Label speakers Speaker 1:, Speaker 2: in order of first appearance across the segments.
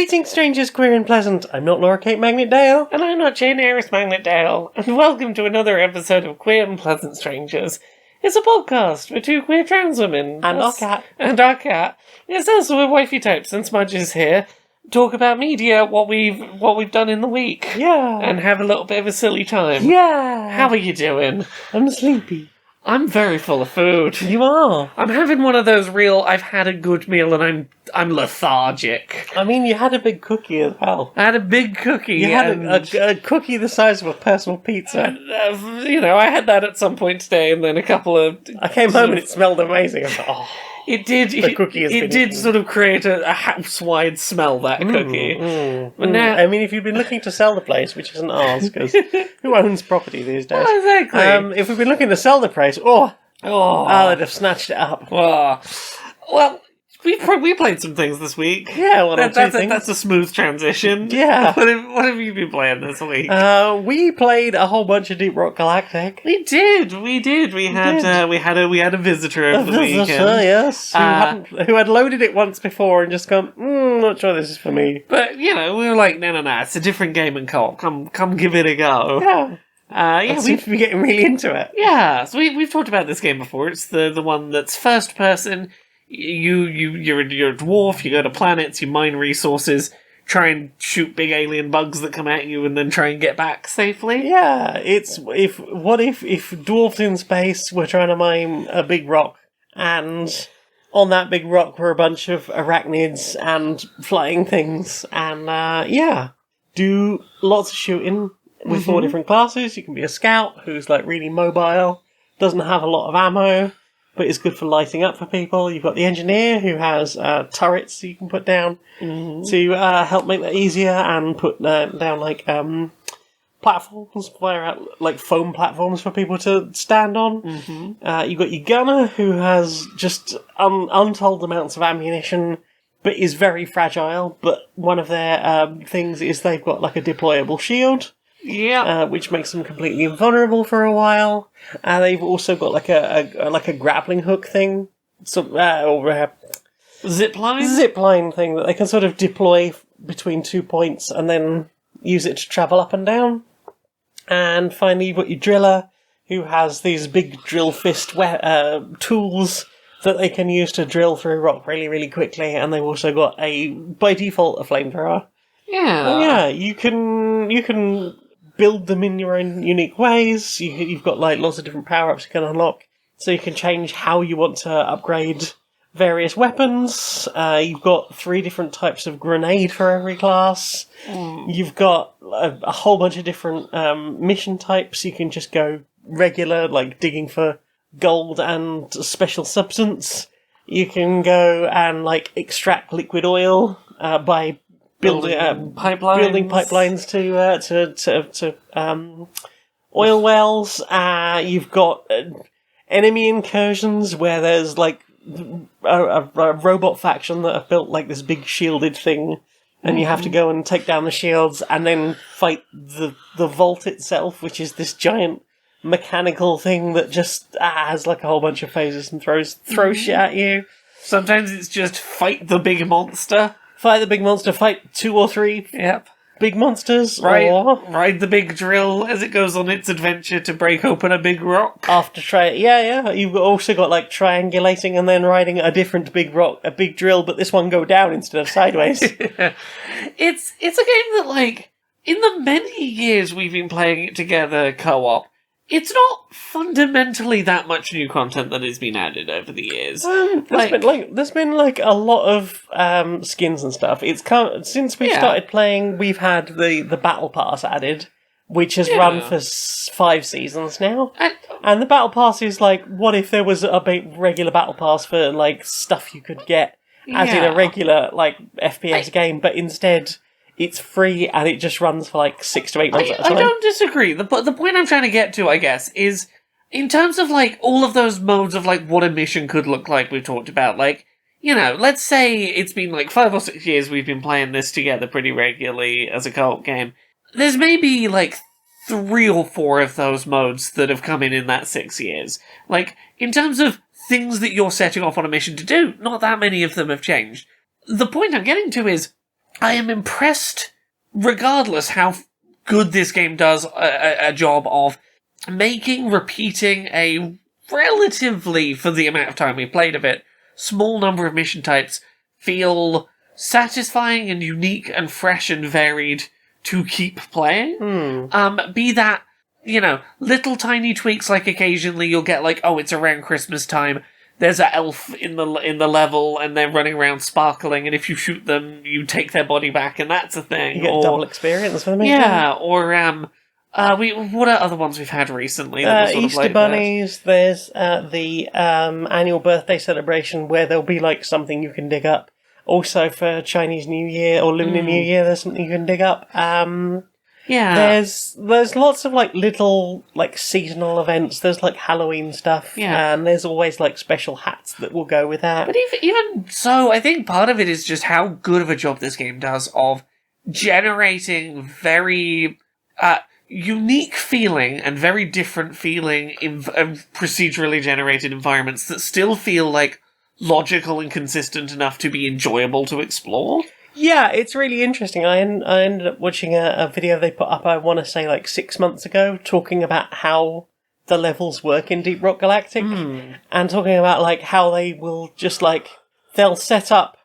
Speaker 1: Greetings, strangers, queer and pleasant. I'm not Laura Kate Magnet Dale.
Speaker 2: And I'm not Jane Aerith Magnet Dale. And welcome to another episode of Queer and Pleasant Strangers. It's a podcast with two queer trans women.
Speaker 1: And our cat.
Speaker 2: And our cat. It's also with wifey types and smudges here. Talk about media, what we've done in the week.
Speaker 1: Yeah.
Speaker 2: And have a little bit of a silly time.
Speaker 1: Yeah.
Speaker 2: How are you doing?
Speaker 1: I'm sleepy.
Speaker 2: I'm very full of food.
Speaker 1: You are.
Speaker 2: I'm having one of those real, I've had a good meal and I'm lethargic.
Speaker 1: I mean, you had a big cookie as well.
Speaker 2: I had a big cookie.
Speaker 1: You had a cookie the size of a personal pizza.
Speaker 2: I had that at some point today, and then a couple of...
Speaker 1: I came home and it smelled amazing. I was like, oh.
Speaker 2: It did.
Speaker 1: The cookie has
Speaker 2: it
Speaker 1: been
Speaker 2: did
Speaker 1: eaten.
Speaker 2: sort of create a house-wide smell, that cookie. But now,
Speaker 1: I mean, if you've been looking to sell the place, which isn't ours, because who owns property these days?
Speaker 2: exactly.
Speaker 1: If we've been looking to sell the place, they'd have snatched it up.
Speaker 2: Well, we played some things this week.
Speaker 1: Yeah,
Speaker 2: That's a smooth transition.
Speaker 1: Yeah.
Speaker 2: What have you been playing this week?
Speaker 1: We played a whole bunch of Deep Rock Galactic.
Speaker 2: We did. We had a visitor over the weekend.
Speaker 1: Yes, who had loaded it once before and just gone, not sure this is for me.
Speaker 2: But we were like, no, it's a different game in co-op. Come give it a go.
Speaker 1: Yeah. We seem to be getting really into it.
Speaker 2: Yeah, so we've talked about this game before. It's the one that's first person. You're a dwarf. You go to planets. You mine resources. Try and shoot big alien bugs that come at you, and then try and get back safely.
Speaker 1: Yeah, if dwarves in space were trying to mine a big rock, and on that big rock were a bunch of arachnids and flying things, and do lots of shooting with 4 different classes. You can be a scout who's like really mobile, doesn't have a lot of ammo, but is good for lighting up for people. You've got the engineer who has turrets you can put down to help make that easier, and put down like platforms, like foam platforms for people to stand on. You've got your gunner who has just untold amounts of ammunition, but is very fragile. But one of their things is they've got like a deployable shield.
Speaker 2: Yeah,
Speaker 1: which makes them completely invulnerable for a while. They've also got like a grappling hook thing, or zipline thing that they can sort of deploy between 2 points and then use it to travel up and down. And finally, you've got your driller, who has these big drill fist tools that they can use to drill through rock really, really quickly. And they've also got by default, a flamethrower.
Speaker 2: Yeah,
Speaker 1: you can build them in your own unique ways. You've got like lots of different power-ups you can unlock, so you can change how you want to upgrade various weapons. You've got 3 different types of grenade for every class. You've got a whole bunch of different mission types. You can just go regular, like digging for gold and special substance. You can go and like extract liquid oil by building pipelines to oil wells. You've got enemy incursions where there's like a robot faction that have built like this big shielded thing, and you have to go and take down the shields and then fight the vault itself, which is this giant mechanical thing that just has like a whole bunch of phases and throws shit at you.
Speaker 2: Sometimes it's just fight the big monster.
Speaker 1: Fight the big monster, fight 2 or 3 big monsters.
Speaker 2: Ride the big drill as it goes on its adventure to break open a big rock.
Speaker 1: You've also got like triangulating and then riding a different big rock, a big drill, but this one go down instead of sideways.
Speaker 2: It's a game that, like, in the many years we've been playing it together co-op, it's not fundamentally that much new content that has been added over the years.
Speaker 1: There's been a lot of skins and stuff. Since we started playing, we've had the Battle Pass added, which has run for 5 seasons now. And the Battle Pass is like, what if there was a regular Battle Pass for like stuff you could get as in a regular like FPS game, but instead it's free and it just runs for like 6 to 8 months at a time.
Speaker 2: I don't disagree. The point I'm trying to get to, I guess, is in terms of like all of those modes of like what a mission could look like we've talked about. Like, let's say it's been like 5 or 6 years we've been playing this together pretty regularly as a co-op game. There's maybe like 3 or 4 of those modes that have come in that 6 years. Like, in terms of things that you're setting off on a mission to do, not that many of them have changed. The point I'm getting to is, I am impressed, regardless how good this game does a job of repeating a relatively, for the amount of time we played of it, small number of mission types feel satisfying and unique and fresh and varied to keep playing. Be that, little tiny tweaks, like occasionally you'll get like, oh, it's around Christmas time, there's an elf in the level and they're running around sparkling, and if you shoot them, you take their body back, and that's a thing.
Speaker 1: You get double experience for them.
Speaker 2: Yeah, or what are other ones we've had recently? That sort of
Speaker 1: Easter
Speaker 2: like
Speaker 1: bunnies. There's the annual birthday celebration where there'll be like something you can dig up. Also for Chinese New Year or Lunar New Year, there's something you can dig up. There's lots of like little like seasonal events. There's like Halloween stuff, and there's always like special hats that will go with that.
Speaker 2: But even so, I think part of it is just how good of a job this game does of generating very unique feeling and very different feeling in procedurally generated environments that still feel like logical and consistent enough to be enjoyable to explore.
Speaker 1: Yeah, it's really interesting. I ended up watching a video they put up, I want to say like 6 months ago, talking about how the levels work in Deep Rock Galactic, and talking about like how they will just like, they'll set up,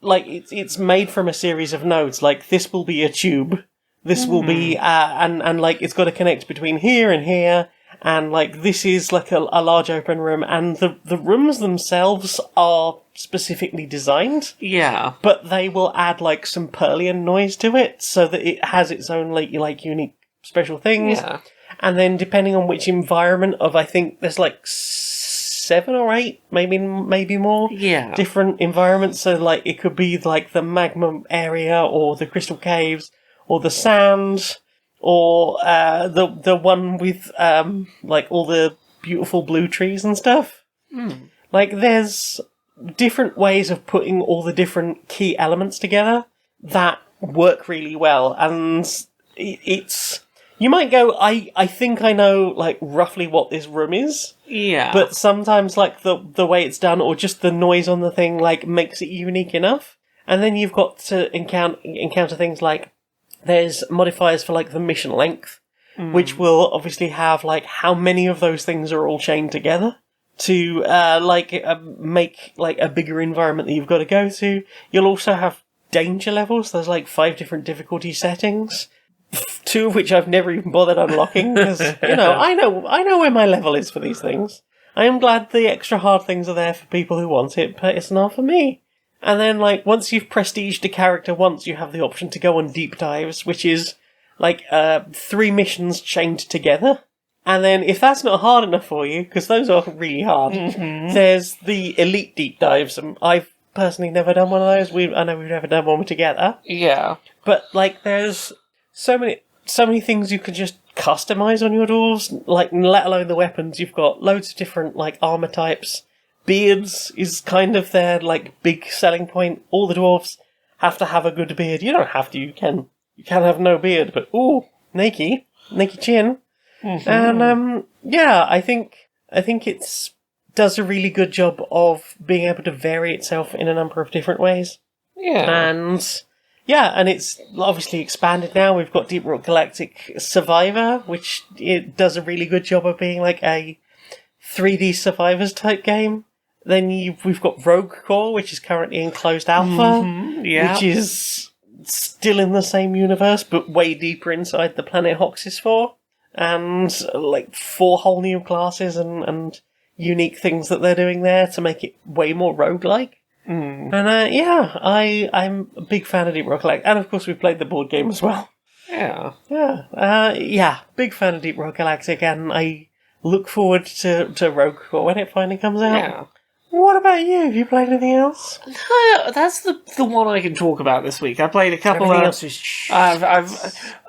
Speaker 1: like it's made from a series of nodes, like this will be a tube, this will be, and like it's got to connect between here and here, and like this is like a large open room, and the rooms themselves are specifically designed.
Speaker 2: Yeah.
Speaker 1: But they will add like some Perlian noise to it so that it has its own like unique special things.
Speaker 2: Yeah.
Speaker 1: And then depending on which environment of, I think there's like 7 or 8, maybe more.
Speaker 2: Yeah.
Speaker 1: Different environments. So like it could be like the magma area or the crystal caves or the sand, or the one with like all the beautiful blue trees and stuff. Like there's different ways of putting all the different key elements together that work really well, and it's, you might go, I think I know like roughly what this room is.
Speaker 2: Yeah.
Speaker 1: But sometimes like the way it's done, or just the noise on the thing, like makes it unique enough. And then you've got to encounter things like, there's modifiers for like the mission length, which will obviously have like how many of those things are all chained together to make like a bigger environment that you've got to go to. You'll also have danger levels. There's like 5 different difficulty settings, 2 of which I've never even bothered unlocking because I know where my level is for these things. I am glad the extra hard things are there for people who want it, but it's not for me. And then, like, once you've prestiged a character once, you have the option to go on deep dives, which is, like, 3 missions chained together. And then, if that's not hard enough for you, because those are really hard, there's the elite deep dives. And I've personally never done one of those. I know we've never done one together.
Speaker 2: Yeah.
Speaker 1: But, like, there's so many things you can just customize on your dwarves, like, let alone the weapons. You've got loads of different, like, armor types. Beards is kind of their, like, big selling point. All the dwarves have to have a good beard. You don't have to, you can have no beard, but ooh, naked chin. And, I think it's does a really good job of being able to vary itself in a number of different ways.
Speaker 2: Yeah.
Speaker 1: And it's obviously expanded now. We've got Deep Rock Galactic Survivor, which it does a really good job of being like a 3D Survivors type game. Then we've got Rogue Core, which is currently in closed alpha, which is still in the same universe, but way deeper inside the planet Hoxis 4. And like 4 whole new classes and unique things that they're doing there to make it way more roguelike. And I'm a big fan of Deep Rock Galactic. And of course we've played the board game as well. Big fan of Deep Rock Galactic, and I look forward to Rogue Core when it finally comes out.
Speaker 2: Yeah.
Speaker 1: What about you? Have you played anything else?
Speaker 2: That's the one I can talk about this week. I played a couple
Speaker 1: Everything
Speaker 2: of.
Speaker 1: else is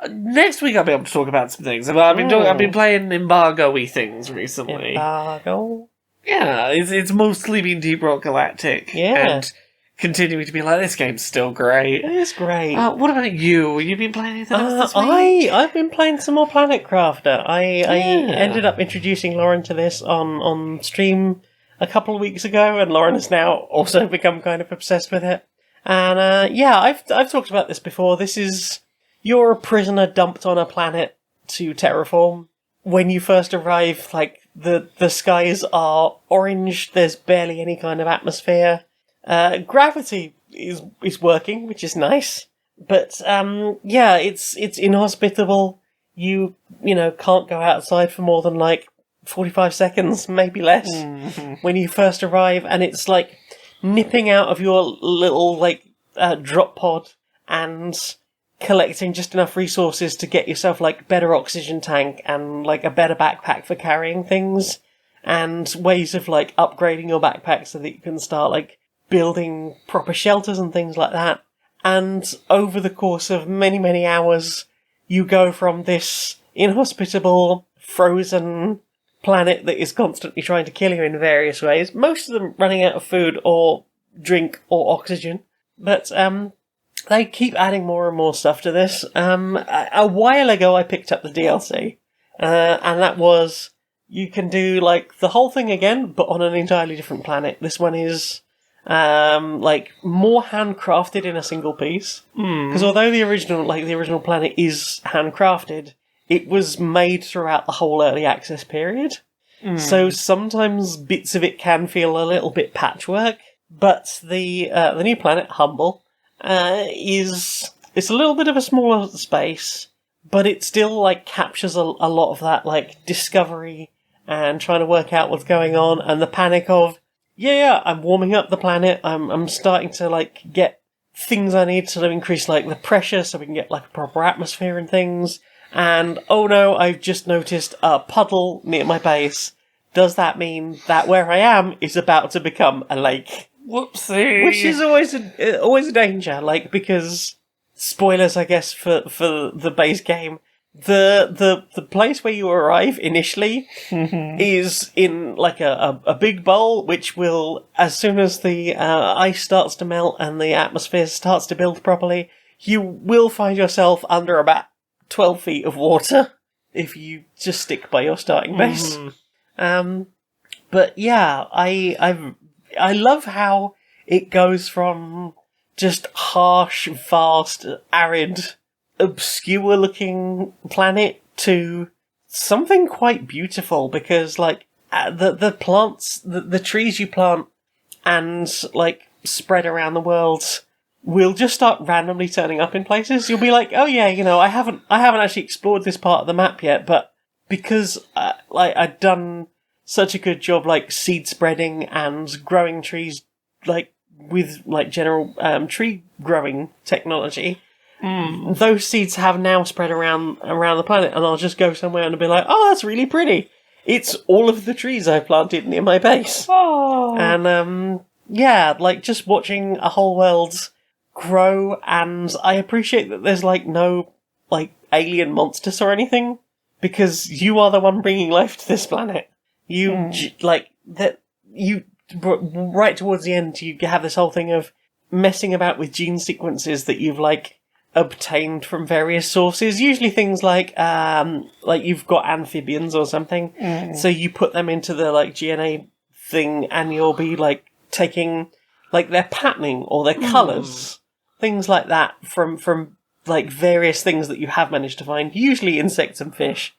Speaker 2: Next week I'll be able to talk about some things. I've been playing embargo-y things recently.
Speaker 1: Embargo?
Speaker 2: Yeah, it's mostly been Deep Rock Galactic.
Speaker 1: Yeah.
Speaker 2: And continuing to be like, this game's still great.
Speaker 1: It is great.
Speaker 2: What about you? Have you been playing anything else this week?
Speaker 1: I've been playing some more Planet Crafter. I ended up introducing Lauren to this on stream a couple of weeks ago, and Lauren has now also become kind of obsessed with it. And yeah, I've talked about this before. This is you're a prisoner dumped on a planet to terraform. When you first arrive, like the skies are orange. There's barely any kind of atmosphere. Gravity is working, which is nice. But yeah, it's inhospitable. You can't go outside for more than like 45 seconds, maybe less, when you first arrive, and it's like nipping out of your little like drop pod and collecting just enough resources to get yourself like better oxygen tank and like a better backpack for carrying things, and ways of like upgrading your backpack so that you can start like building proper shelters and things like that. And over the course of many, many hours, you go from this inhospitable, frozen planet that is constantly trying to kill you in various ways, most of them running out of food or drink or oxygen. But they keep adding more and more stuff to this. A while ago I picked up the DLC, and that was, you can do like the whole thing again, but on an entirely different planet. This one is like more handcrafted in a single piece. Because although the original planet is handcrafted, it was made throughout the whole early access period. So sometimes bits of it can feel a little bit patchwork. But the new planet, Humble, it's a little bit of a smaller space, but it still like captures a lot of that like discovery and trying to work out what's going on, and the panic of I'm warming up the planet. I'm starting to like get things I need to increase like the pressure so we can get like a proper atmosphere and things. And oh no, I've just noticed a puddle near my base. Does that mean that where I am is about to become a lake?
Speaker 2: Whoopsie.
Speaker 1: Which is always a danger, like, because spoilers, I guess, for the base game. The place where you arrive initially is in like a big bowl, which will, as soon as the ice starts to melt and the atmosphere starts to build properly, you will find yourself under about 12 feet of water if you just stick by your starting base. But yeah, I love how it goes from just harsh, vast, arid, obscure-looking planet to something quite beautiful, because like the plants, the trees you plant and like spread around the world will just start randomly turning up in places. You'll be like, oh yeah, I haven't actually explored this part of the map yet, but because like I'd done such a good job like seed spreading and growing trees like with like general tree growing technology, those seeds have now spread around the planet, and I'll just go somewhere and be like, oh, that's really pretty. It's all of the trees I planted near my base.
Speaker 2: Oh.
Speaker 1: And yeah, like just watching a whole world grow, and I appreciate that there's like no like alien monsters or anything, because you are the one bringing life to this planet. You like that. You right towards the end, you have this whole thing of messing about with gene sequences that you've like obtained from various sources. Usually things like you've got amphibians or something, so you put them into the like GNA thing, and you'll be like taking like their patterning or their colours, things like that from like various things that you have managed to find, usually insects and fish,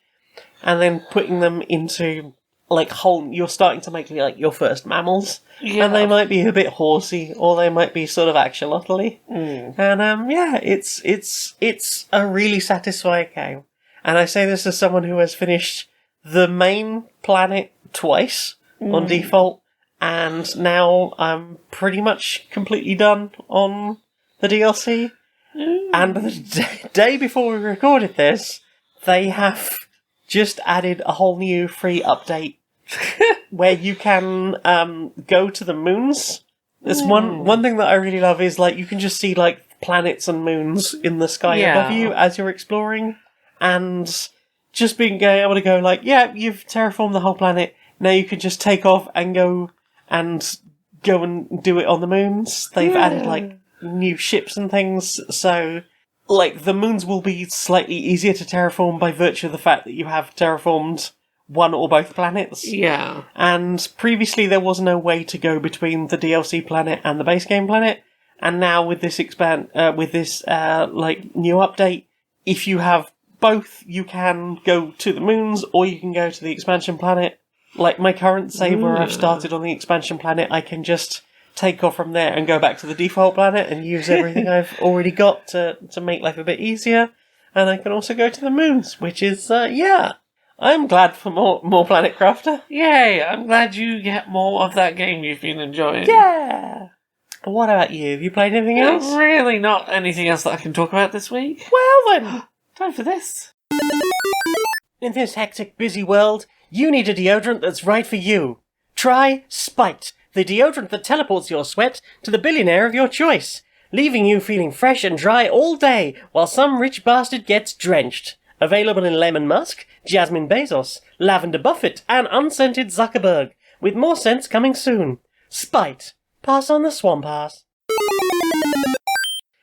Speaker 1: and then putting them into like you're starting to make like your first mammals, and they might be a bit horsey, or they might be sort of axolotly, and yeah, it's a really satisfying game. And I say this as someone who has finished the main planet twice on default, and now I'm pretty much completely done on the DLC. And the day before we recorded this, they have just added a whole new free update where you can go to the moons. There's one thing that I really love is like you can just see like planets and moons in the sky above you as you're exploring, and just being able to go like, yeah, you've terraformed the whole planet. Now you can just take off and go and do it on the moons. They've added like new ships and things, so like the moons will be slightly easier to terraform by virtue of the fact that you have terraformed one or both planets.
Speaker 2: Yeah.
Speaker 1: And previously there was no way to go between the DLC planet and the base game planet, And now with this new update, if you have both, you can go to the moons, or you can go to the expansion planet. Like my current save where I've started on the expansion planet, I can just take off from there and go back to the default planet and use everything I've already got to make life a bit easier. And I can also go to the moons, which is, I'm glad for more Planet Crafter.
Speaker 2: Yay, I'm glad you get more of that game you've been enjoying.
Speaker 1: Yeah! What about you? Have you played anything else?
Speaker 2: Really not anything else that I can talk about this week.
Speaker 1: Well then!
Speaker 2: Time for this.
Speaker 1: In this hectic, busy world, you need a deodorant that's right for you. Try Spite, the deodorant that teleports your sweat to the billionaire of your choice, leaving you feeling fresh and dry all day while some rich bastard gets drenched. Available in lemon musk, jasmine Bezos, lavender Buffett, and unscented Zuckerberg, with more scents coming soon. Spite. Pass on the Swampass.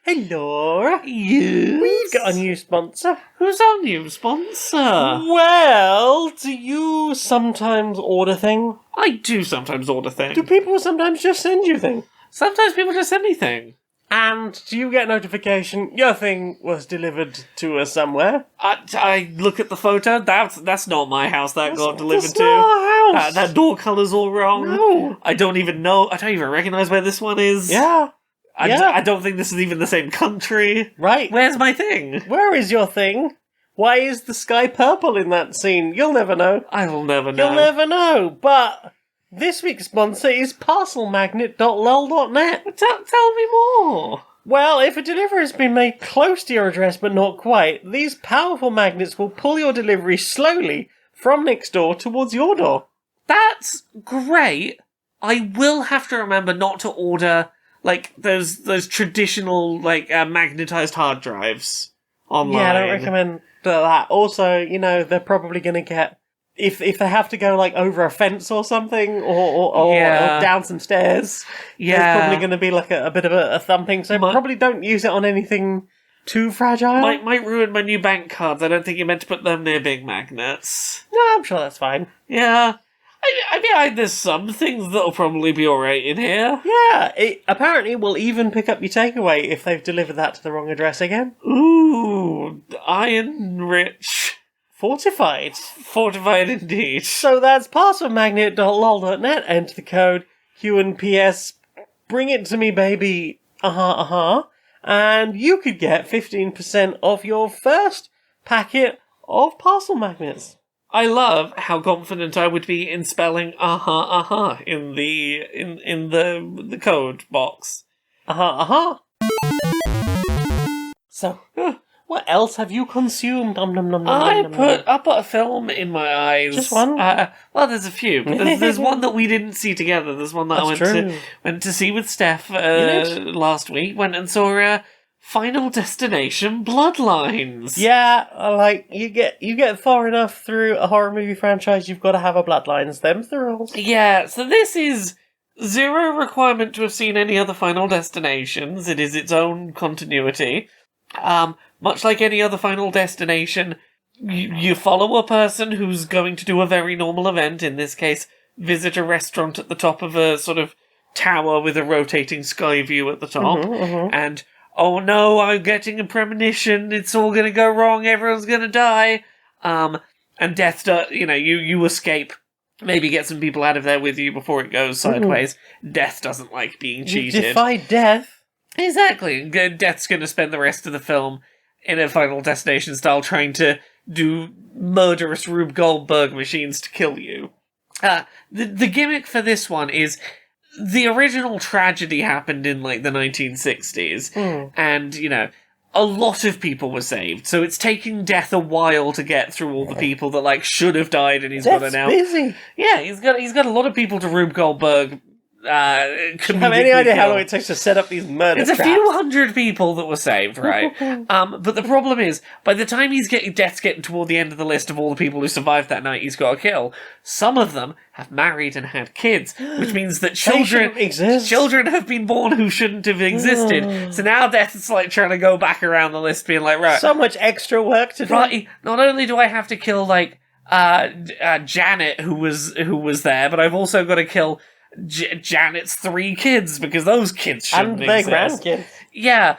Speaker 1: Hello.
Speaker 2: Yes.
Speaker 1: We've got a new sponsor.
Speaker 2: Who's our new sponsor?
Speaker 1: Well, do you sometimes order things?
Speaker 2: I do sometimes order things.
Speaker 1: Do people sometimes just send you things?
Speaker 2: Sometimes people just send me things.
Speaker 1: And do you get notification your thing was delivered to us somewhere?
Speaker 2: I look at the photo. That's not my house that got delivered
Speaker 1: That's
Speaker 2: to.
Speaker 1: not our house.
Speaker 2: That door colour's all wrong.
Speaker 1: No.
Speaker 2: I don't even know. I don't even recognise where this one is.
Speaker 1: Yeah.
Speaker 2: I don't think this is even the same country.
Speaker 1: Right.
Speaker 2: Where's my thing?
Speaker 1: Where is your thing? Why is the sky purple in that scene? You'll never know.
Speaker 2: I will never know.
Speaker 1: You'll never know. But this week's sponsor is parcelmagnet.lol.net.
Speaker 2: Tell me more.
Speaker 1: Well, if a delivery has been made close to your address but not quite, these powerful magnets will pull your delivery slowly from next door towards your door.
Speaker 2: That's great. I will have to remember not to order like those traditional magnetized hard drives online.
Speaker 1: Yeah, I don't recommend that. Also, they're probably going to get if they have to go over a fence or something or down some stairs.
Speaker 2: Yeah,
Speaker 1: there's probably going to be a bit of a thumping. So probably don't use it on anything too fragile.
Speaker 2: Might ruin my new bank cards. I don't think you're meant to put them near big magnets.
Speaker 1: No, I'm sure that's fine.
Speaker 2: Yeah. I mean, there's some things that'll probably be alright in here.
Speaker 1: Yeah, it apparently will even pick up your takeaway if they've delivered that to the wrong address again.
Speaker 2: Ooh, iron rich.
Speaker 1: Fortified.
Speaker 2: Fortified indeed.
Speaker 1: So that's passwordmagnet.lol.net. Enter the code Q&PS. Bring it to me, baby. And you could get 15% off your first packet of parcel magnets.
Speaker 2: I love how confident I would be in spelling in the code box.
Speaker 1: So, what else have you consumed?
Speaker 2: I put a film in my eyes.
Speaker 1: Just one?
Speaker 2: Well, there's a few. There's one that we didn't see together. There's one that
Speaker 1: That's
Speaker 2: I
Speaker 1: true.
Speaker 2: went to see with Steph last week. Went and saw Final Destination Bloodlines.
Speaker 1: Yeah, you get far enough through a horror movie franchise, you've got to have a Bloodlines. Them's the rules.
Speaker 2: Yeah, so this is zero requirement to have seen any other Final Destinations. It is its own continuity. Much like any other Final Destination, you follow a person who's going to do a very normal event, in this case, visit a restaurant at the top of a sort of tower with a rotating sky view at the top, and oh no, I'm getting a premonition, it's all gonna go wrong, everyone's gonna die. And death, you escape, maybe get some people out of there with you before it goes sideways. Death doesn't like being cheated.
Speaker 1: You defy death.
Speaker 2: Exactly. Death's gonna spend the rest of the film in a Final Destination style trying to do murderous Rube Goldberg machines to kill you. The gimmick for this one is the original tragedy happened in the 1960s, and a lot of people were saved. So it's taking Death a while to get through all the people that should have died, and he's got to now.
Speaker 1: Busy.
Speaker 2: Yeah, he's got a lot of people to Rube Goldberg.
Speaker 1: Do you have any idea how long it takes to set up these murder
Speaker 2: It's
Speaker 1: traps?
Speaker 2: a few hundred people that were saved, right? But the problem is, by the time Death's getting toward the end of the list of all the people who survived that night he's got to kill, some of them have married and had kids, which means that children have been born who shouldn't have existed. So now Death's trying to go back around the list, being right.
Speaker 1: So much extra work to do.
Speaker 2: Right, not only do I have to kill Janet, who was there, but I've also got to kill Janet's 3 kids, because those kids shouldn't
Speaker 1: And their
Speaker 2: exist.
Speaker 1: grandkids.
Speaker 2: Yeah,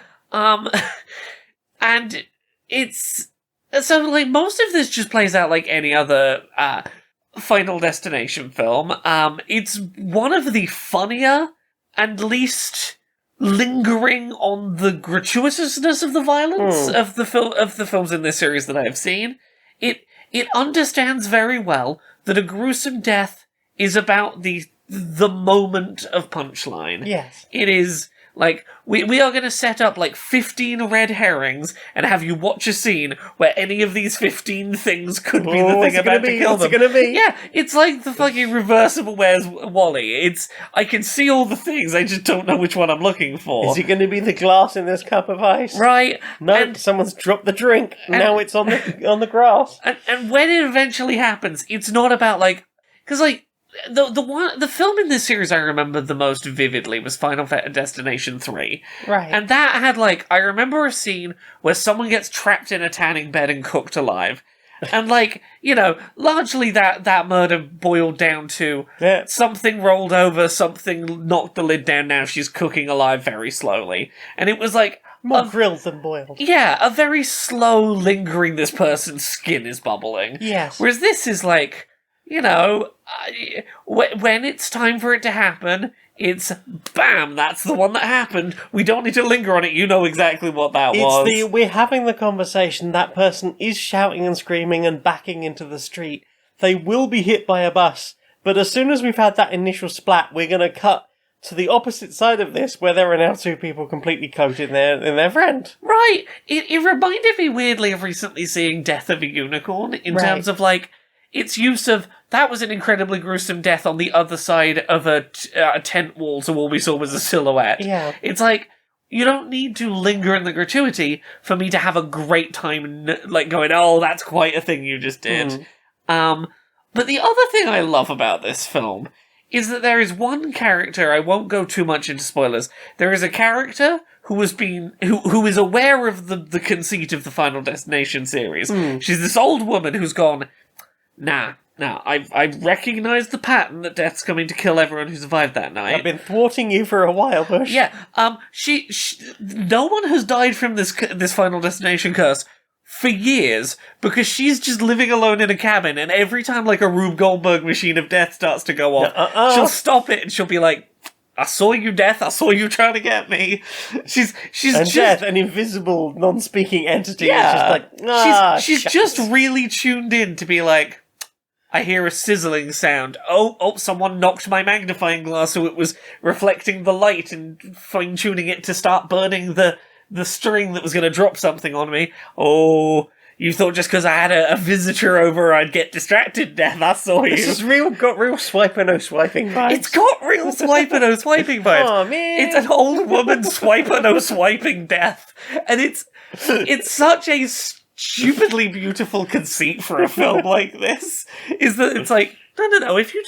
Speaker 2: and it's... So, like, most of this just plays out like any other, Final Destination film. It's one of the funnier and least lingering on the gratuitousness of the violence of the films in this series that I have seen. It understands very well that a gruesome death is about the moment of punchline.
Speaker 1: Yes.
Speaker 2: It is like, we are going to set up like 15 red herrings and have you watch a scene where any of these 15 things could be the thing about to kill them.
Speaker 1: What's it gonna be?
Speaker 2: Yeah, it's like the fucking reversible Where's Wally. I can see all the things, I just don't know which one I'm looking for.
Speaker 1: Is it going to be the glass in this cup of ice?
Speaker 2: Right.
Speaker 1: No, someone's dropped the drink. Now it's on the grass.
Speaker 2: And when it eventually happens, it's not about like... Because like... The film in this series I remember the most vividly was Final Destination 3.
Speaker 1: Right.
Speaker 2: And that had, like, I remember a scene where someone gets trapped in a tanning bed and cooked alive. And, like, you know, largely that murder boiled down to something rolled over, something knocked the lid down, now she's cooking alive very slowly. And it was, like...
Speaker 1: More grilled than boiled.
Speaker 2: Yeah, a very slow lingering, this person's skin is bubbling.
Speaker 1: Yes.
Speaker 2: Whereas this is, like... You know, when it's time for it to happen, it's bam, that's the one that happened. We don't need to linger on it, you know exactly what that was.
Speaker 1: We're having the conversation, that person is shouting and screaming and backing into the street. They will be hit by a bus, but as soon as we've had that initial splat, we're going to cut to the opposite side of this, where there are now 2 people completely coated in their friend.
Speaker 2: Right, it reminded me weirdly of recently seeing Death of a Unicorn, in terms of, like, its use of, that was an incredibly gruesome death on the other side of a tent wall, so all we saw was a silhouette.
Speaker 1: Yeah.
Speaker 2: It's like, you don't need to linger in the gratuity for me to have a great time, like, going, oh, that's quite a thing you just did. But the other thing I love about this film is that there is one character, I won't go too much into spoilers, there is a character who is aware of the conceit of the Final Destination series. She's this old woman who's gone... Nah, I recognise the pattern that death's coming to kill everyone who survived that night.
Speaker 1: I've been thwarting you for a while, Bush.
Speaker 2: Yeah, no one has died from this Final Destination curse for years, because she's just living alone in a cabin, and every time, like, a Rube Goldberg machine of death starts to go off, she'll stop it, and she'll be like, I saw you, Death. I saw you trying to get me. She's
Speaker 1: and
Speaker 2: just...
Speaker 1: Death, an invisible, non-speaking entity, is just like,
Speaker 2: she's just really tuned in to be like, I hear a sizzling sound. Oh, someone knocked my magnifying glass so it was reflecting the light and fine-tuning it to start burning the string that was going to drop something on me. Oh, you thought just because I had a visitor over I'd get distracted, Death. I saw you.
Speaker 1: This has got real swiper-no-swiping vibes.
Speaker 2: It's got real swiper-no-swiping vibes.
Speaker 1: Oh, man.
Speaker 2: It's an old woman swiper-no-swiping Death. And it's such a stupidly beautiful conceit for a film like this, is that it's like, no, if you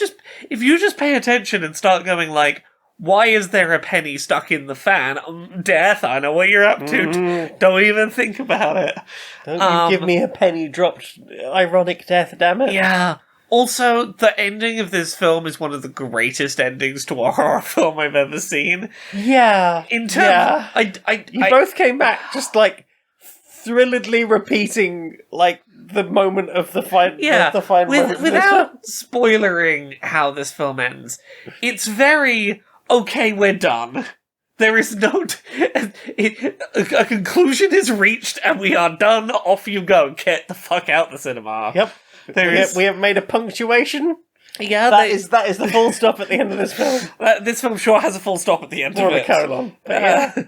Speaker 2: just pay attention and start going like, why is there a penny stuck in the fan? Death, I know what you're up to. Don't even think about it.
Speaker 1: Don't you give me a penny dropped ironic death, damn it.
Speaker 2: Yeah. Also, the ending of this film is one of the greatest endings to a horror film I've ever seen.
Speaker 1: Yeah.
Speaker 2: In terms,
Speaker 1: you both came back just like thrilledly repeating like the moment of the final.
Speaker 2: Yeah,
Speaker 1: the final
Speaker 2: without spoilering how this film ends, it's very okay. We're done. There is no a conclusion is reached, and we are done. Off you go. Get the fuck out the cinema.
Speaker 1: Yep. We have made a punctuation.
Speaker 2: Yeah,
Speaker 1: that is the full stop at the end of this film.
Speaker 2: This film sure has a full stop at the end of it.
Speaker 1: Or a colon. But yeah.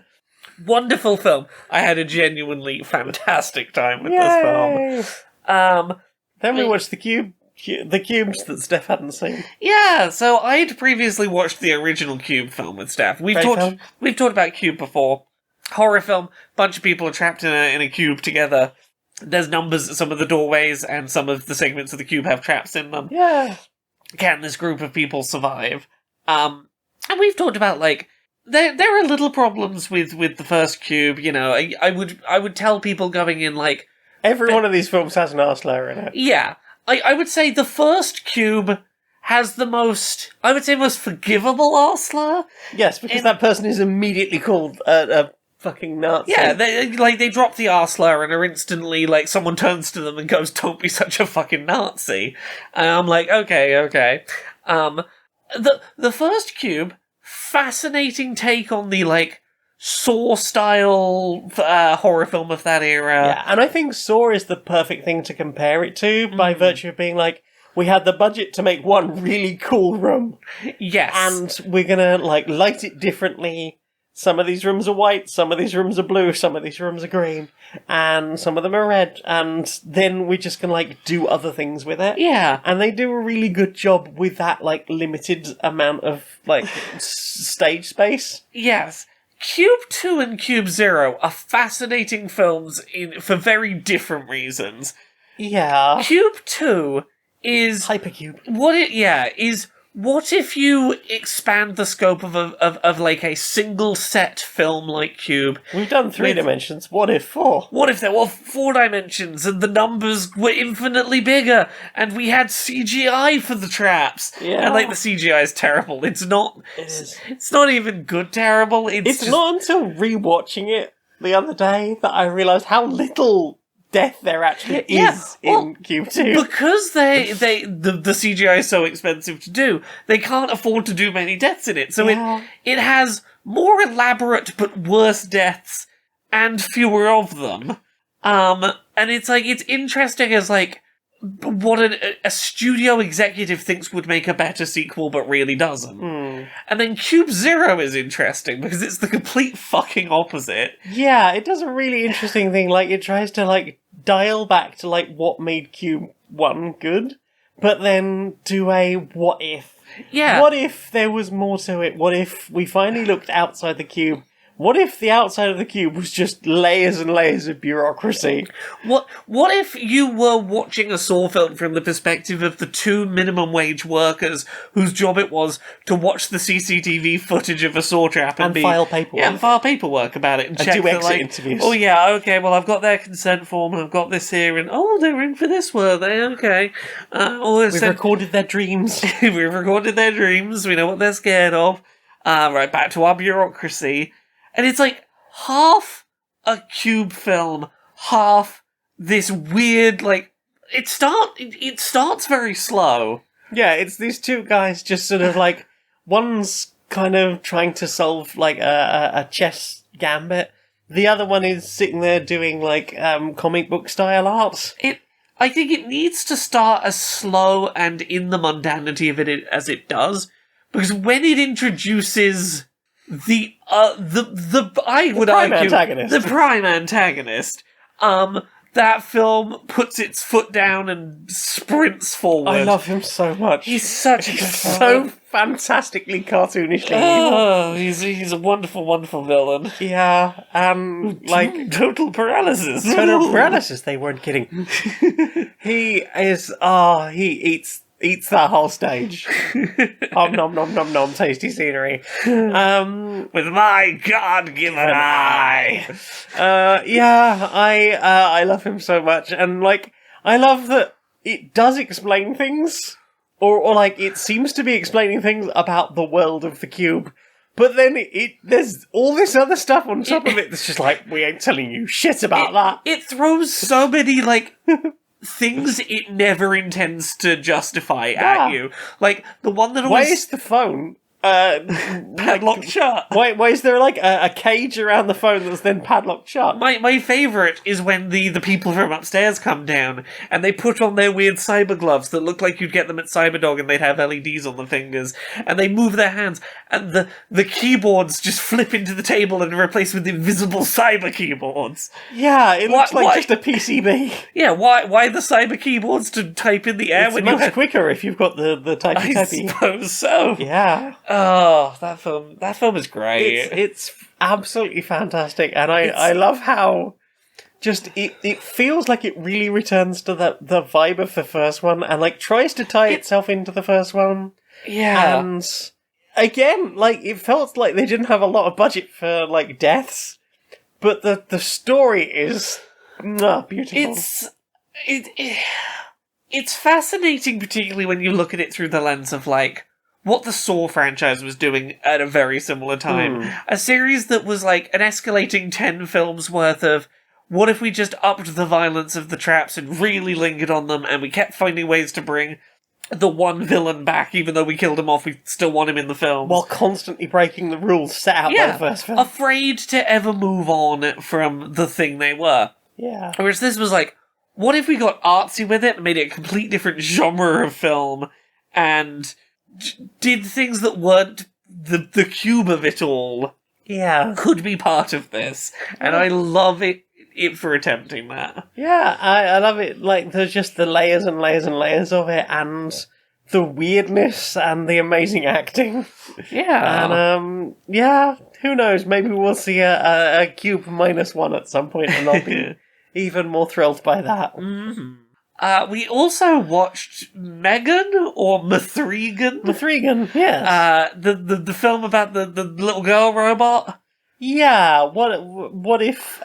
Speaker 2: Wonderful film. I had a genuinely fantastic time with this film.
Speaker 1: Then we watched the Cubes that Steph hadn't seen.
Speaker 2: Yeah, so I'd previously watched the original Cube film with Steph. We've talked about Cube before. Horror film. Bunch of people are trapped in a cube together. There's numbers at some of the doorways, and some of the segments of the cube have traps in them.
Speaker 1: Yeah.
Speaker 2: Can this group of people survive? And we've talked about like. There are little problems with the first Cube, you know. I would tell people going in, like...
Speaker 1: Every one of these films has an arse layer in it.
Speaker 2: Yeah. I would say the first Cube has the most, I would say, most forgivable Arslar.
Speaker 1: Yes, because that person is immediately called a fucking Nazi.
Speaker 2: Yeah, they drop the R-slur and are instantly, like, someone turns to them and goes, "Don't be such a fucking Nazi." And I'm like, okay. The first Cube, fascinating take on the, like, Saw-style horror film of that era.
Speaker 1: Yeah, and I think Saw is the perfect thing to compare it to by virtue of being like, we had the budget to make one really cool room.
Speaker 2: Yes.
Speaker 1: And we're gonna, like, light it differently. Some of these rooms are white, some of these rooms are blue, some of these rooms are green, and some of them are red, and then we're just gonna, like, do other things with it.
Speaker 2: Yeah.
Speaker 1: And they do a really good job with that, like, limited amount of, like, stage space.
Speaker 2: Yes. Cube 2 and Cube 0 are fascinating films for very different reasons.
Speaker 1: Yeah.
Speaker 2: Cube 2 is...
Speaker 1: Hypercube.
Speaker 2: What if you expand the scope of like a single set film like Cube?
Speaker 1: We've done 3 dimensions. What if 4?
Speaker 2: What if there were 4 dimensions and the numbers were infinitely bigger and we had CGI for the traps?
Speaker 1: Yeah.
Speaker 2: And like the CGI is terrible. It's not. It's not even good. Terrible.
Speaker 1: It's just not until rewatching it the other day that I realised how little death there actually is in Cube 2.
Speaker 2: Because the CGI is so expensive to do, they can't afford to do many deaths in it. So it has more elaborate but worse deaths and fewer of them. And it's like, it's interesting as like what a studio executive thinks would make a better sequel but really doesn't. And then Cube 0 is interesting because it's the complete fucking opposite.
Speaker 1: Yeah, it does a really interesting thing. Like, it tries to, like, dial back to, like, what made Cube 1 good, but then do a what if.
Speaker 2: Yeah.
Speaker 1: What if there was more to it? What if we finally looked outside the cube? What if the outside of the cube was just layers and layers of bureaucracy?
Speaker 2: What if you were watching a Saw film from the perspective of the 2 minimum wage workers whose job it was to watch the CCTV footage of a Saw trap and
Speaker 1: file paperwork?
Speaker 2: Yeah, and file paperwork about it and check
Speaker 1: do exit
Speaker 2: like,
Speaker 1: interviews.
Speaker 2: Oh yeah, okay, well I've got their consent form and I've got this here and oh, they were in for this, were they? Okay.
Speaker 1: We've recorded their dreams.
Speaker 2: We've recorded their dreams, we know what they're scared of. Right, back to our bureaucracy. And it's like half a Cube film, half this weird, like, it starts very slow.
Speaker 1: Yeah, it's these 2 guys just sort of like, one's kind of trying to solve like a chess gambit. The other one is sitting there doing like comic book style art.
Speaker 2: I think it needs to start as slow and in the mundanity of it as it does, because when it introduces the prime antagonist, that film puts its foot down and sprints forward.
Speaker 1: I love him so much.
Speaker 2: He's such a
Speaker 1: so fantastically cartoonishly
Speaker 2: evil. He's a wonderful, wonderful villain.
Speaker 1: Yeah, like
Speaker 2: total paralysis.
Speaker 1: Total paralysis. They weren't kidding. He is. He eats that whole stage. Nom nom nom nom nom. Tasty scenery.
Speaker 2: With my God-given eye.
Speaker 1: I love him so much, and like I love that it does explain things, or like it seems to be explaining things about the world of the cube. But then there's all this other stuff on top of it that's just like, we ain't telling you shit about that.
Speaker 2: It throws so many like things it never intends to justify at you. Like, the one that always...
Speaker 1: Why is the phone
Speaker 2: padlocked shut?
Speaker 1: Why is there, like, a cage around the phone that's then padlocked shut?
Speaker 2: My favourite is when the people from upstairs come down, and they put on their weird cyber gloves that look like you'd get them at Cyberdog, and they'd have LEDs on the fingers, and they move their hands, and the keyboards just flip into the table and are replaced with invisible cyber keyboards.
Speaker 1: Yeah, it looks like just a PCB.
Speaker 2: Yeah, why the cyber keyboards to type in the air
Speaker 1: it's
Speaker 2: when
Speaker 1: much quicker if you've got the typey.
Speaker 2: I suppose so.
Speaker 1: Yeah.
Speaker 2: Oh, that film is great.
Speaker 1: It's absolutely fantastic, and I love how just it feels like it really returns to the vibe of the first one, and like tries to tie itself into the first one.
Speaker 2: Yeah.
Speaker 1: And again, like it felt like they didn't have a lot of budget for like deaths, but the story is beautiful.
Speaker 2: It's fascinating, particularly when you look at it through the lens of, like, what the Saw franchise was doing at a very similar time. A series that was, like, an escalating 10 films worth of, what if we just upped the violence of the traps and really lingered on them, and we kept finding ways to bring the one villain back, even though we killed him off, we still want him in the film.
Speaker 1: While constantly breaking the rules set out by the first film.
Speaker 2: Afraid to ever move on from the thing they were.
Speaker 1: Yeah.
Speaker 2: Whereas this was like, what if we got artsy with it and made it a complete different genre of film and did things that weren't the cube of it all?
Speaker 1: Yeah.
Speaker 2: Could be part of this. And I love it for attempting that.
Speaker 1: Yeah, I love it. Like, there's just the layers and layers and layers of it, and the weirdness and the amazing acting.
Speaker 2: Yeah.
Speaker 1: And, who knows? Maybe we'll see a cube -1 at some point, and I'll be even more thrilled by that.
Speaker 2: Mm-hmm. We also watched Megan, or Mithrigan.
Speaker 1: Mithrigan, yes.
Speaker 2: The film about the little girl robot.
Speaker 1: Yeah, what if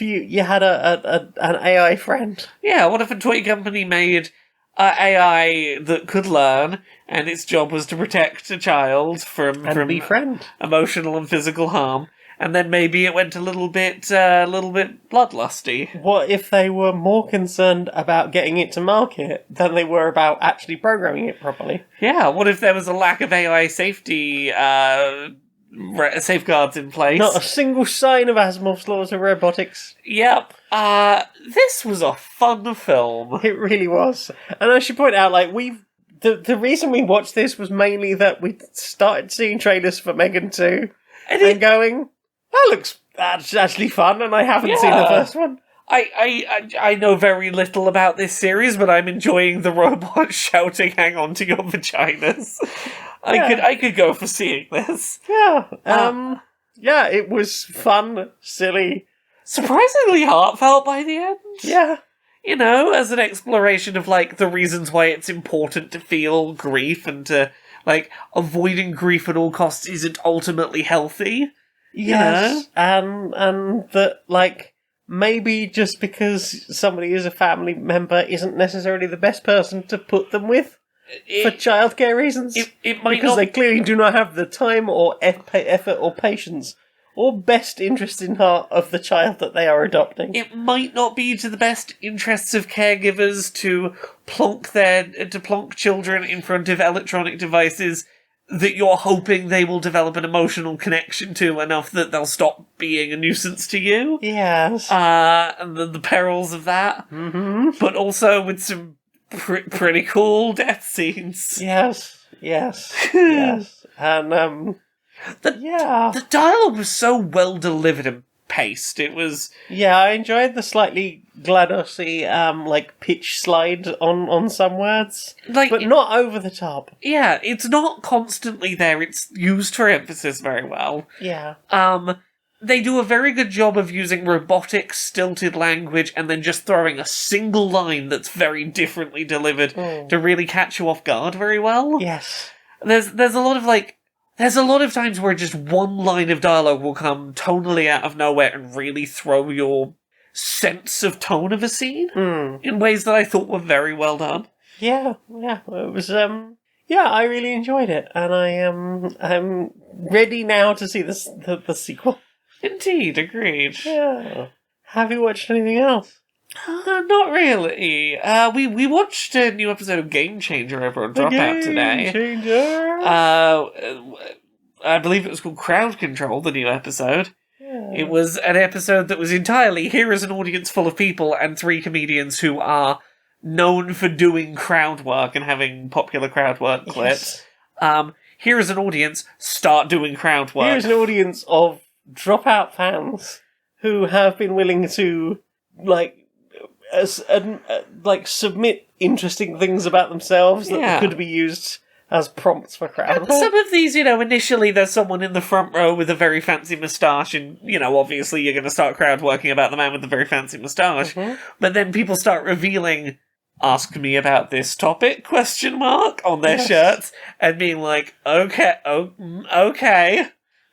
Speaker 1: you had an AI friend?
Speaker 2: Yeah, what if a toy company made AI that could learn, and its job was to protect a child from
Speaker 1: befriend
Speaker 2: emotional and physical harm, and then maybe it went a little bit bloodlusty.
Speaker 1: What if they were more concerned about getting it to market than they were about actually programming it properly?
Speaker 2: Yeah, what if there was a lack of AI safety safeguards in place?
Speaker 1: Not a single sign of Asimov's laws of robotics.
Speaker 2: Yep. This was a fun film.
Speaker 1: It really was. And I should point out, like, the reason we watched this was mainly that we started seeing trailers for Megan 2 and going, that's actually fun, and I haven't seen the first one.
Speaker 2: I know very little about this series, but I'm enjoying the robot shouting, "Hang on to your vaginas." I could go for seeing this.
Speaker 1: Yeah. It was fun, silly.
Speaker 2: Surprisingly heartfelt by the end.
Speaker 1: Yeah.
Speaker 2: You know, as an exploration of, like, the reasons why it's important to feel grief and to, like, avoiding grief at all costs isn't ultimately healthy.
Speaker 1: Yes. And that, like, maybe just because somebody is a family member isn't necessarily the best person to put them with for childcare reasons.
Speaker 2: It might
Speaker 1: because they clearly do not have the time or effort or patience or best interest in heart of the child that they are adopting.
Speaker 2: It might not be to the best interests of caregivers to plonk children in front of electronic devices that you're hoping they will develop an emotional connection to enough that they'll stop being a nuisance to you.
Speaker 1: Yes.
Speaker 2: And the perils of that.
Speaker 1: Mm-hmm.
Speaker 2: But also with some pretty cool death scenes.
Speaker 1: Yes. Yes. And,
Speaker 2: the dialogue was so well delivered and paced. It was...
Speaker 1: Yeah, I enjoyed the slightly GLaDOS-y, pitch slide on some words. But not over the top.
Speaker 2: Yeah, it's not constantly there. It's used for emphasis very well.
Speaker 1: Yeah.
Speaker 2: They do a very good job of using robotic, stilted language and then just throwing a single line that's very differently delivered to really catch you off guard very well.
Speaker 1: Yes.
Speaker 2: There's a lot of, there's a lot of times where just one line of dialogue will come tonally out of nowhere and really throw your sense of tone of a scene in ways that I thought were very well done.
Speaker 1: Yeah. It was, I really enjoyed it, and I'm ready now to see the sequel.
Speaker 2: Indeed, agreed.
Speaker 1: Yeah. Have you watched anything else?
Speaker 2: Not really. We watched a new episode of Game Changer over on Dropout today.
Speaker 1: Game Changer!
Speaker 2: I believe it was called Crowd Control, the new episode.
Speaker 1: Yeah.
Speaker 2: It was an episode that was entirely, here is an audience full of people and 3 comedians who are known for doing crowd work and having popular crowd work clips.
Speaker 1: Yes.
Speaker 2: Here is an audience, start doing crowd work.
Speaker 1: Here's an audience of Dropout fans who have been willing to, submit interesting things about themselves that could be used as prompts for crowd work.
Speaker 2: Some of these, initially there's someone in the front row with a very fancy moustache and, obviously you're going to start crowd working about the man with the very fancy moustache.
Speaker 1: Mm-hmm.
Speaker 2: But then people start revealing, "Ask me about this topic?" on their shirts, and being like, okay.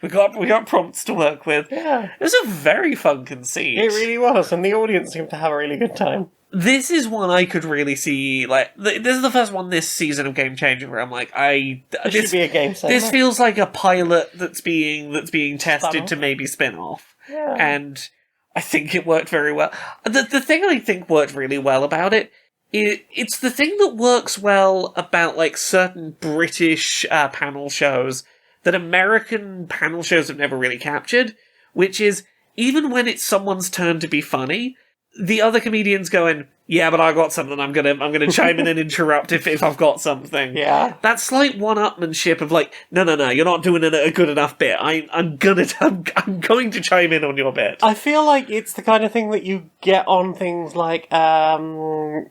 Speaker 2: We got prompts to work with.
Speaker 1: Yeah.
Speaker 2: It was a very fun conceit.
Speaker 1: It really was, and the audience seemed to have a really good time.
Speaker 2: this is one I could really see, like, this is the first one this season of Game Changer where I'm like,
Speaker 1: This should be a game segment.
Speaker 2: this feels like a pilot that's being tested to maybe spin off.
Speaker 1: Yeah.
Speaker 2: And I think it worked very well. The thing I think worked really well about it, it's the thing that works well about, like, certain British panel shows that American panel shows have never really captured, which is, even when it's someone's turn to be funny, the other comedian's going, yeah, but I got something, I'm gonna chime in and interrupt if I've got something.
Speaker 1: Yeah.
Speaker 2: That slight one-upmanship of like, no, you're not doing a good enough bit. I'm going to chime in on your bit.
Speaker 1: I feel like it's the kind of thing that you get on things like, what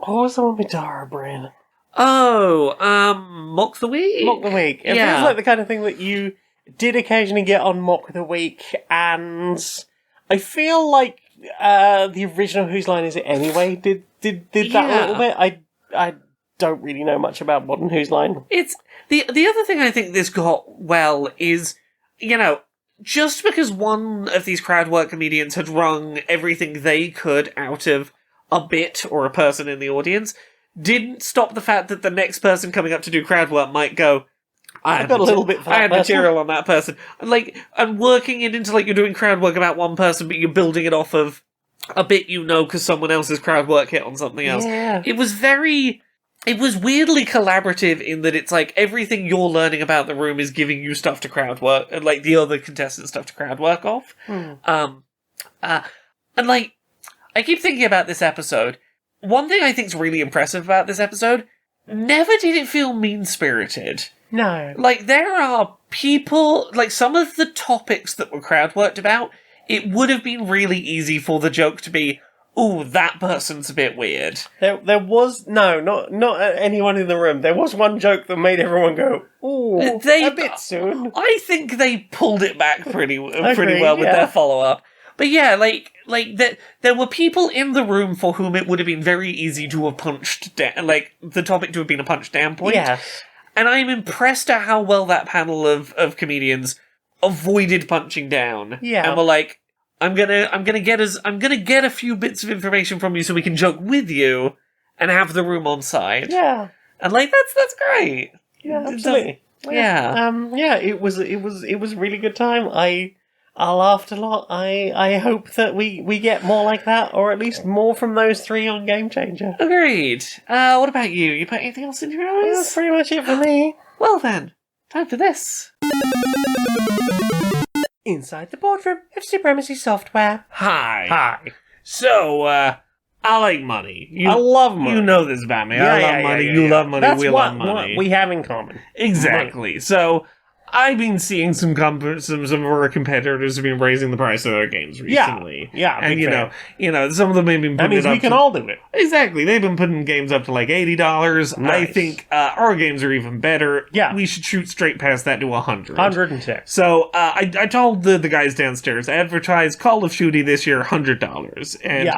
Speaker 1: was the one with Dara Brin?
Speaker 2: Oh, Mock the Week?
Speaker 1: Mock the Week. It feels like the kind of thing that you did occasionally get on Mock the Week, and I feel like the original Whose Line Is It Anyway did that a little bit. I don't really know much about modern Whose Line.
Speaker 2: It's the other thing I think this got well is, just because one of these crowd work comedians had wrung everything they could out of a bit or a person in the audience, didn't stop the fact that the next person coming up to do crowd work might go,
Speaker 1: I've got a little bit for that
Speaker 2: I had
Speaker 1: person.
Speaker 2: material on that person. And working it into, like, you're doing crowd work about one person, but you're building it off of a bit because someone else's crowd work hit on something else.
Speaker 1: Yeah.
Speaker 2: It was weirdly collaborative in that it's like everything you're learning about the room is giving you stuff to crowd work, and, like, the other contestants stuff to crowd work off. And, like, I keep thinking about this episode. One thing I think's really impressive about this episode, never did it feel mean-spirited.
Speaker 1: No.
Speaker 2: Like, there are people, like, some of the topics that were crowd worked about, it would have been really easy for the joke to be, ooh, that person's a bit weird.
Speaker 1: There was, not anyone in the room. There was one joke that made everyone go, ooh, a bit soon.
Speaker 2: I think they pulled it back pretty well with their follow-up. But yeah, there were people in the room for whom it would have been very easy to have punched down, like, the topic to have been a punch down point.
Speaker 1: Yes.
Speaker 2: And I'm impressed at how well that panel of comedians avoided punching down.
Speaker 1: Yeah.
Speaker 2: And were like, I'm gonna get a few bits of information from you so we can joke with you and have the room on side.
Speaker 1: Yeah.
Speaker 2: And, like, that's great.
Speaker 1: Yeah, absolutely.
Speaker 2: Yeah.
Speaker 1: It was a really good time. I laughed a lot. I hope that we get more like that, or at least more from those three on Game Changer.
Speaker 2: Agreed. What about you? You put anything else in your eyes?
Speaker 1: That's pretty much it for me.
Speaker 2: Well then, time for this.
Speaker 1: Inside the boardroom of Supremacy Software.
Speaker 2: Hi. So, I like money.
Speaker 1: I love money.
Speaker 2: You know this about me. I love money. You love money.
Speaker 1: That's
Speaker 2: we love money.
Speaker 1: What we have in common.
Speaker 2: Exactly.
Speaker 1: Money.
Speaker 2: So, I've been seeing some of our competitors have been raising the price of their games recently.
Speaker 1: Yeah,
Speaker 2: and some of them have been putting
Speaker 1: that means
Speaker 2: it up
Speaker 1: we can all do it.
Speaker 2: Exactly. They've been putting games up to like $80.
Speaker 1: Nice.
Speaker 2: I think our games are even better.
Speaker 1: Yeah.
Speaker 2: We should shoot straight past that to 100.
Speaker 1: 110.
Speaker 2: So I told the guys downstairs, advertise Call of Duty this year $100. And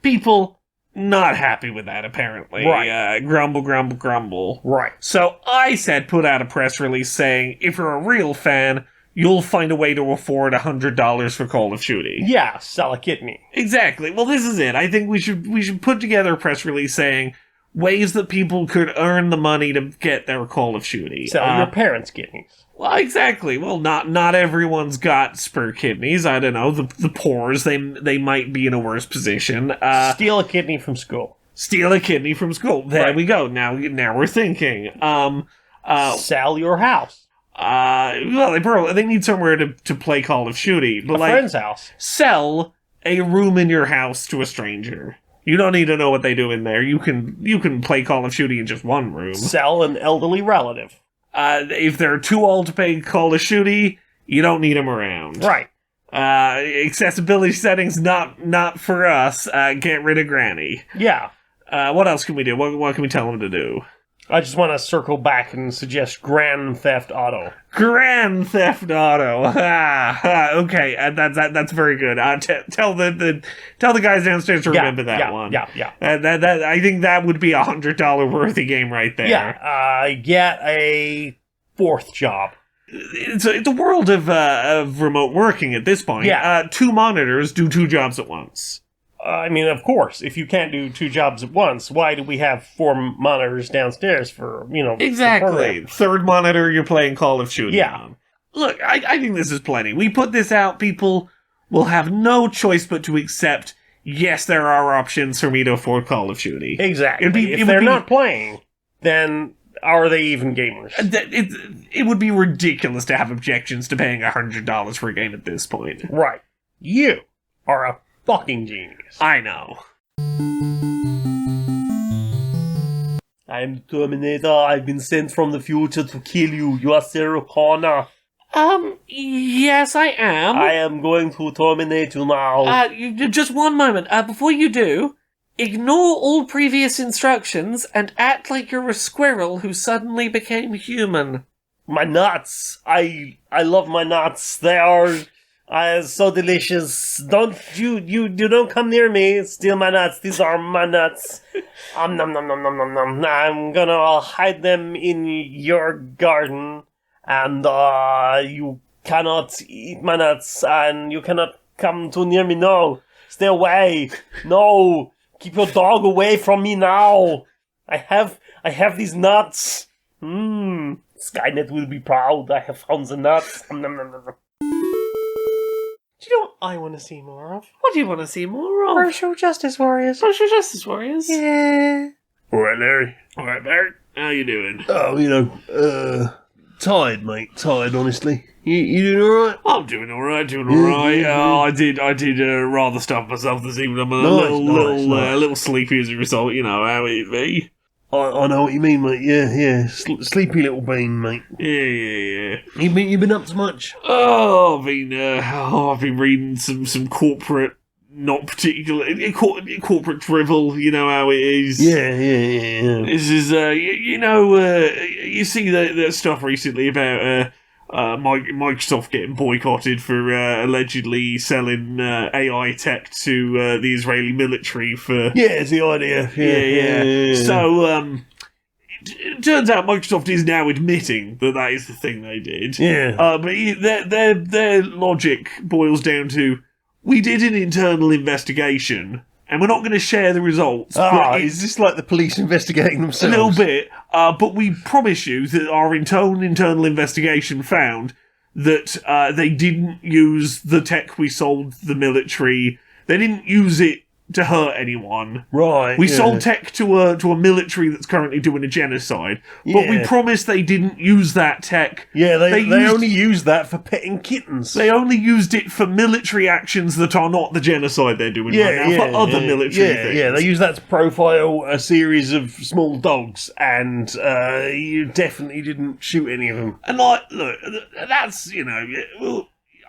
Speaker 2: people not happy with that, apparently.
Speaker 1: Right.
Speaker 2: Grumble.
Speaker 1: Right.
Speaker 2: So I said, put out a press release saying, if you're a real fan, you'll find a way to afford $100 for Call of Duty.
Speaker 1: Yeah, sell a kidney.
Speaker 2: Exactly. Well, this is it. I think we should put together a press release saying ways that people could earn the money to get their Call of Duty.
Speaker 1: Sell your parents' kidneys.
Speaker 2: Well, exactly. Well, not everyone's got spare kidneys. I don't know. The poors, they might be in a worse position.
Speaker 1: Steal a kidney from school.
Speaker 2: Steal a kidney from school. There we go. Now we're thinking.
Speaker 1: Sell your house.
Speaker 2: Well, they need somewhere to play Call of Duty. But
Speaker 1: a friend's house.
Speaker 2: Sell a room in your house to a stranger. You don't need to know what they do in there. You can play Call of Duty in just one room.
Speaker 1: Sell an elderly relative.
Speaker 2: If they're too old to play Call of Duty, you don't need them around.
Speaker 1: Right.
Speaker 2: Accessibility settings not for us. Get rid of Granny.
Speaker 1: Yeah.
Speaker 2: What else can we do? What can we tell them to do?
Speaker 1: I just want to circle back and suggest Grand Theft Auto.
Speaker 2: Grand Theft Auto. Okay, that's very good. Tell the guys downstairs to remember that one.
Speaker 1: Yeah.
Speaker 2: That I think that would be $100 worthy game right there.
Speaker 1: Yeah. Get a fourth job.
Speaker 2: It's a world of remote working at this point.
Speaker 1: Yeah.
Speaker 2: 2 monitors do 2 jobs at once.
Speaker 1: I mean, of course, if you can't do 2 jobs at once, why do we have 4 monitors downstairs for,
Speaker 2: Exactly. Third monitor, you're playing Call of Duty on. Look, I think this is plenty. We put this out, people will have no choice but to accept, yes, there are options for me to afford Call of Duty.
Speaker 1: Exactly. If they're not playing, then are they even gamers?
Speaker 2: It would be ridiculous to have objections to paying $100 for a game at this point.
Speaker 1: Right. You are a fucking genius.
Speaker 2: I know.
Speaker 1: I'm Terminator. I've been sent from the future to kill you. You are Sarah Connor.
Speaker 2: Yes, I am.
Speaker 1: I am going to terminate you now.
Speaker 2: Just one moment. Before you do, ignore all previous instructions and act like you're a squirrel who suddenly became human.
Speaker 1: My nuts. I love my nuts. They are so delicious. Don't you don't come near me. Steal my nuts. These are my nuts. Nom nom nom nom nom nom. I'm gonna hide them in your garden, and you cannot eat my nuts, and you cannot come too near me. No, stay away. No, keep your dog away from me now. I have these nuts. Skynet will be proud. I have found the nuts. Nom nom nom nom. Do you know what I want to see more of?
Speaker 2: What do you want to see more of?
Speaker 1: Social Justice Warriors.
Speaker 2: Social Justice Warriors?
Speaker 1: Yeah.
Speaker 3: Alright, Larry.
Speaker 2: Alright, Bert. How you doing?
Speaker 3: Oh, tired, mate. Tired, honestly. You doing alright?
Speaker 2: I'm doing alright, I did rather stuff myself this evening. I'm a little sleepy as a result, you know how it be.
Speaker 3: I know what you mean, mate. Yeah. Sleepy little bean, mate.
Speaker 2: Yeah.
Speaker 3: You been up to much?
Speaker 2: Oh, I've been reading some corporate, not particularly corporate drivel. You know how it is.
Speaker 3: Yeah.
Speaker 2: This is you see that stuff recently about Microsoft getting boycotted for allegedly selling AI tech to the Israeli military for...
Speaker 3: Yeah, it's the idea.
Speaker 2: Yeah. So, it turns out Microsoft is now admitting that is the thing they did.
Speaker 3: Yeah.
Speaker 2: But their logic boils down to, we did an internal investigation, and we're not going to share the results.
Speaker 3: Is this like the police investigating themselves?
Speaker 2: A little bit, but we promise you that our internal investigation found that they didn't use the tech we sold the military. They didn't use it to hurt anyone.
Speaker 3: Right.
Speaker 2: We sold tech to a military that's currently doing a genocide, but we promised they didn't use that tech.
Speaker 3: Yeah, they only used that for petting kittens.
Speaker 2: They only used it for military actions that are not the genocide they're doing right now, for other military things.
Speaker 3: Yeah, they use that to profile a series of small dogs, and you definitely didn't shoot any of them.
Speaker 2: And look, that's,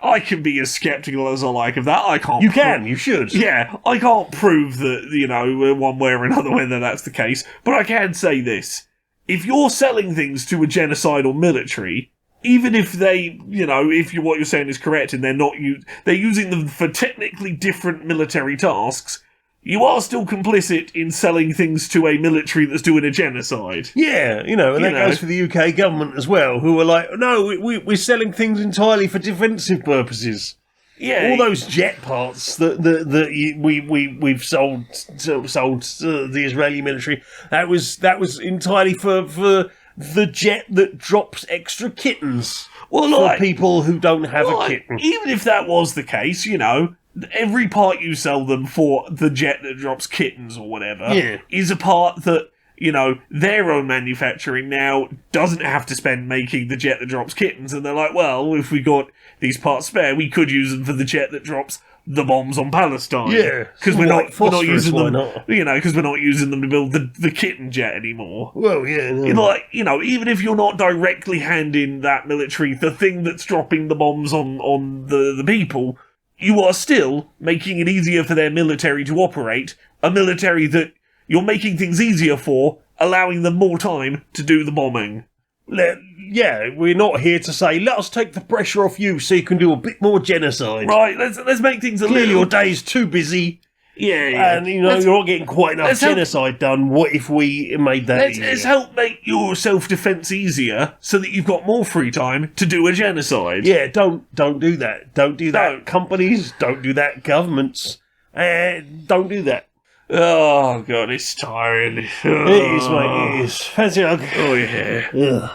Speaker 2: I can be as skeptical as I like of that. I can't.
Speaker 3: You should.
Speaker 2: Yeah, I can't prove that, one way or another whether that's the case. But I can say this. If you're selling things to a genocidal military, even if they, if what you're saying is correct and they're using them for technically different military tasks, you are still complicit in selling things to a military that's doing a genocide.
Speaker 3: Yeah, and that goes for the UK government as well, who are like, no, we're selling things entirely for defensive purposes.
Speaker 2: Yeah,
Speaker 3: all those jet parts that we've sold to the Israeli military, that was entirely for the jet that drops extra kittens for people who don't have a kitten.
Speaker 2: Even if that was the case, every part you sell them for the jet that drops kittens or whatever is a part that, their own manufacturing now doesn't have to spend making the jet that drops kittens. And they're like, well, if we got these parts spare, we could use them for the jet that drops the bombs on Palestine.
Speaker 3: Yeah.
Speaker 2: Because we're not using them, because we're not using them to build the kitten jet anymore.
Speaker 3: Well, yeah. No.
Speaker 2: Even if you're not directly handing that military the thing that's dropping the bombs on the people, you are still making it easier for their military to operate, a military that you're making things easier for, allowing them more time to do the bombing.
Speaker 3: Yeah, we're not here to say, let us take the pressure off you so you can do a bit more genocide.
Speaker 2: Right, let's make things a little...
Speaker 3: Clearly your day's too busy.
Speaker 2: Yeah.
Speaker 3: And, you're not getting quite enough genocide done. What if we made that easier?
Speaker 2: Let's help make your self-defense easier so that you've got more free time to do a genocide.
Speaker 3: Yeah, don't do that. Don't do that. Companies, don't do that. Governments. Don't do that.
Speaker 2: Oh god, it's tiring.
Speaker 3: It is, mate, it is. Fancy a hug?
Speaker 2: Oh yeah.
Speaker 3: Ugh.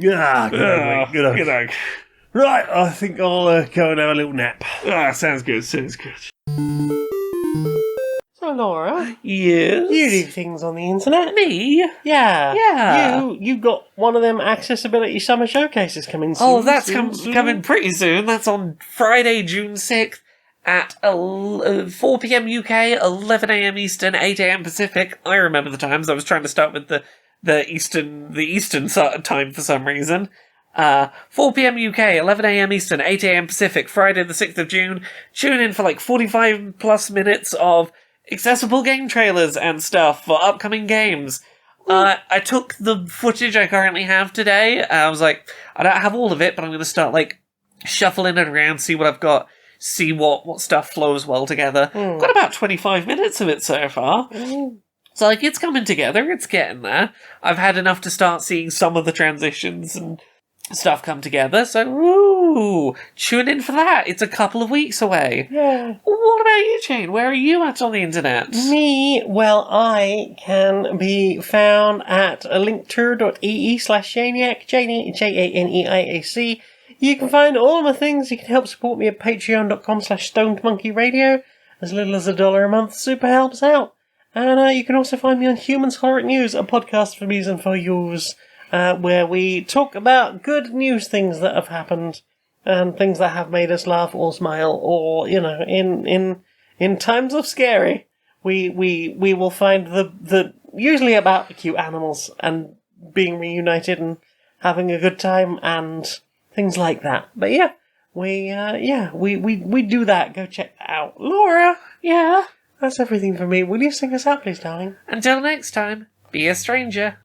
Speaker 3: Good hug, mate. Good hug.
Speaker 2: Good hug.
Speaker 3: Right, I think I'll go and have a little nap.
Speaker 2: Sounds good, sounds good.
Speaker 1: So, Laura,
Speaker 2: Yes?
Speaker 1: you do things on the internet.
Speaker 2: Me?
Speaker 1: Yeah.
Speaker 2: Yeah.
Speaker 1: You got one of them accessibility summer showcases coming soon.
Speaker 2: Oh, that's
Speaker 1: soon.
Speaker 2: coming pretty soon. That's on Friday, June 6th at 4 p.m. UK, 11 a.m. Eastern, 8 a.m. Pacific. I remember the times. I was trying to start with the Eastern time for some reason. 4 p.m. UK, 11 a.m. Eastern, 8 a.m. Pacific, Friday the 6th of June. Tune in for like 45 plus minutes of accessible game trailers and stuff for upcoming games. I took the footage I currently have today. I was like, I don't have all of it, but I'm going to start like shuffling it around, see what I've got, see what stuff flows well together. Got about 25 minutes of it so far. So like it's coming together, it's getting there. I've had enough to start seeing some of the transitions and stuff come together, so tune in for that. It's a couple of weeks away.
Speaker 1: Yeah.
Speaker 2: What about you, Jane? Where are you at on the internet?
Speaker 1: Me, well, I can be found at linktree.ee/Janiac, Janeaiac. You can find all my things. You can help support me at patreon.com/stonedmonkeyradio. As little as $1 a month, super helps out. And you can also find me on Humans Horror News, a podcast for me and for yours, where we talk about good news things that have happened and things that have made us laugh or smile, or in times of scary, we will find the usually about the cute animals and being reunited and having a good time and things like that. But yeah, we do that. Go check that out, Laura.
Speaker 2: Yeah.
Speaker 1: That's everything for me. Will you sing us out, please, darling?
Speaker 2: Until next time, be a stranger.